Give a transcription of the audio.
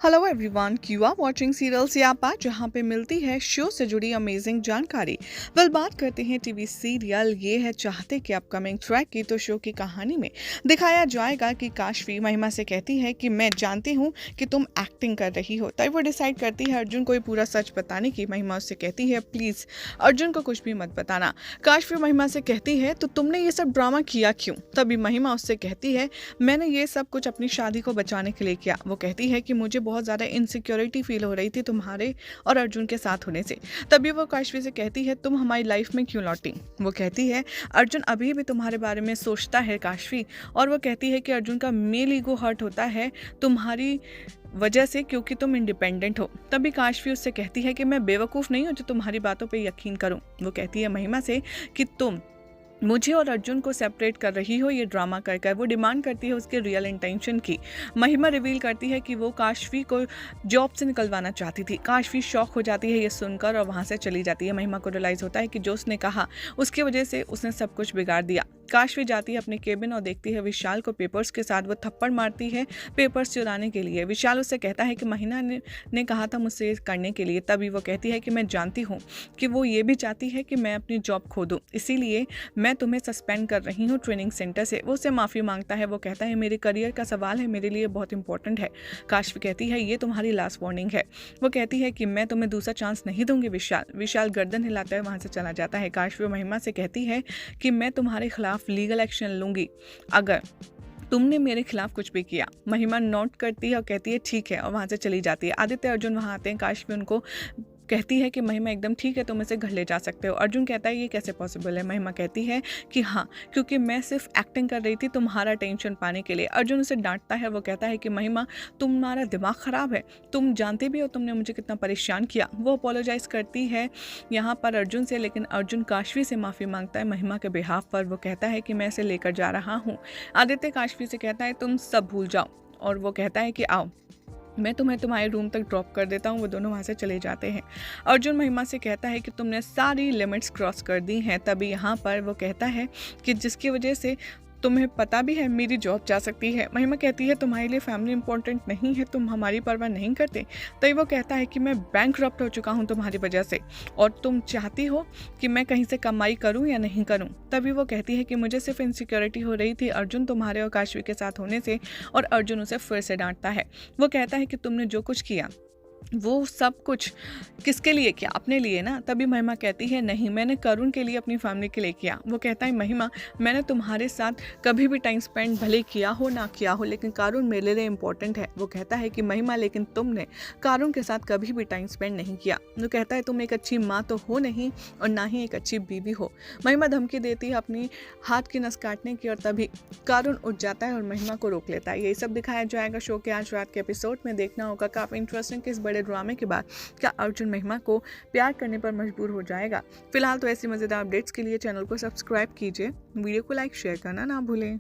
Hello everyone, you are watching serial Siyapa, जहां पे मिलती है शो से जुड़ी अमेजिंग जानकारी। बात करते हैं टीवी सीरियल ये है चाहते कि अपकमिंग ट्रैक की। तो शो की कहानी में दिखाया जाएगा कि काशवी महिमा से कहती है कि मैं जानती हूं कि तुम एक्टिंग कर रही हो। तब वो डिसाइड करती है अर्जुन को ये पूरा सच बताने की। महिमा उससे कहती है प्लीज अर्जुन को कुछ भी मत बताना। काशवी महिमा से कहती है तो तुमने ये सब ड्रामा किया क्यों? तभी महिमा उससे कहती है मैंने ये सब कुछ अपनी शादी को बचाने के लिए किया। वो कहती है कि मुझे बहुत ज़्यादा इनसिक्योरिटी फील हो रही थी तुम्हारे और अर्जुन के साथ होने से। तभी वो काशवी से कहती है तुम हमारी लाइफ में क्यों लौटी? वो कहती है अर्जुन अभी भी तुम्हारे बारे में सोचता है काशवी। और वो कहती है कि अर्जुन का मेल ईगो हर्ट होता है तुम्हारी वजह से, क्योंकि तुम इंडिपेंडेंट हो। तभी काशवी उससे कहती है कि मैं बेवकूफ़ नहीं हूँ जो तुम्हारी बातों पर यकीन करूँ। वो कहती है महिमा से कि तुम मुझे और अर्जुन को सेपरेट कर रही हो ये ड्रामा कर कर। वो डिमांड करती है उसके रियल इंटेंशन की। महिमा रिवील करती है कि वो काशवी को जॉब से निकलवाना चाहती थी। काशवी शॉक हो जाती है ये सुनकर और वहाँ से चली जाती है। महिमा को रियलाइज़ होता है कि जो उसने कहा उसकी वजह से उसने सब कुछ बिगाड़ दिया। काशवी जाती है अपने केबिन और देखती है विशाल को पेपर्स के साथ। वो थप्पड़ मारती है पेपर्स चुराने के लिए। विशाल उससे कहता है कि महिमा ने कहा था मुझसे ये करने के लिए। तभी वो कहती है कि मैं जानती हूँ कि वो ये भी चाहती है कि मैं अपनी जॉब खो दूँ, इसीलिए मैं तुम्हें सस्पेंड कर रही हूँ ट्रेनिंग सेंटर से। वो उससे माफ़ी मांगता है। वो कहता है मेरे करियर का सवाल है, मेरे लिए बहुत इंपॉर्टेंट है। काशवी कहती है ये तुम्हारी लास्ट वार्निंग है। वो कहती है कि मैं तुम्हें दूसरा चांस नहीं दूंगी विशाल गर्दन हिलाता है वहाँ से चला जाता है। काशवी महिमा से कहती है कि मैं तुम्हारे खिलाफ लीगल एक्शन लूंगी अगर तुमने मेरे खिलाफ कुछ भी किया। महिमा नोट करती है और कहती है ठीक है और वहाँ से चली जाती है। आदित्य अर्जुन वहाँ आते हैं। काशवी उनको कहती है कि महिमा एकदम ठीक है, तुम इसे घर ले जा सकते हो। अर्जुन कहता है ये कैसे पॉसिबल है? महिमा कहती है कि हाँ, क्योंकि मैं सिर्फ एक्टिंग कर रही थी तुम्हारा टेंशन पाने के लिए। अर्जुन उसे डांटता है। वो कहता है कि महिमा तुम्हारा दिमाग ख़राब है, तुम जानते भी हो तुमने मुझे कितना परेशान किया। वो अपोलोजाइज़ करती है यहाँ पर अर्जुन से, लेकिन अर्जुन काशवी से माफ़ी मांगता है महिमा के बिहाफ पर। वो कहता है कि मैं इसे लेकर जा रहा हूँ। आदित्य काशवी से कहता है तुम सब भूल जाओ और वो कहता है कि आओ मैं तुम्हें तुम्हारे रूम तक ड्रॉप कर देता हूँ। वो दोनों वहाँ से चले जाते हैं। अर्जुन महिमा से कहता है कि तुमने सारी लिमिट्स क्रॉस कर दी हैं। तभी यहाँ पर वो कहता है कि जिसकी वजह से तुम्हें पता भी है मेरी जॉब जा सकती है। महिमा कहती है तुम्हारे लिए फैमिली इंपॉर्टेंट नहीं है, तुम हमारी परवाह नहीं करते। तभी वो कहता है कि मैं बैंकरप्ट हो चुका हूँ तुम्हारी वजह से और तुम चाहती हो कि मैं कहीं से कमाई करूँ या नहीं करूँ। तभी वो कहती है कि मुझे सिर्फ इनसिक्योरिटी हो रही थी अर्जुन तुम्हारे और काशवी के साथ होने से। और अर्जुन उसे फिर से डांटता है। वो कहता है कि तुमने जो कुछ किया वो सब कुछ किसके लिए किया? अपने लिए ना। तभी महिमा कहती है नहीं, मैंने करुण के लिए, अपनी फैमिली के लिए किया। वो कहता है महिमा मैंने तुम्हारे साथ कभी भी टाइम स्पेंड भले किया हो ना किया हो, लेकिन करुण मेरे लिए इम्पोर्टेंट है। वो कहता है कि महिमा लेकिन तुमने करुण के साथ कभी भी टाइम स्पेंड नहीं किया। वो कहता है तुम एक अच्छी माँ तो हो नहीं और ना ही एक अच्छी बीवी हो। महिमा धमकी देती है अपनी हाथ की नस काटने की और तभी करुण उठ जाता है और महिमा को रोक लेता है। यही सब दिखाया जाएगा शो के आज रात के एपिसोड में। देखना होगा काफ़ी इंटरेस्टिंग कि इस बड़े ड्रामे के बाद क्या अर्जुन महिमा को प्यार करने पर मजबूर हो जाएगा। फिलहाल तो ऐसी मजेदार अपडेट्स के लिए चैनल को सब्सक्राइब कीजिए, वीडियो को लाइक शेयर करना ना भूलें।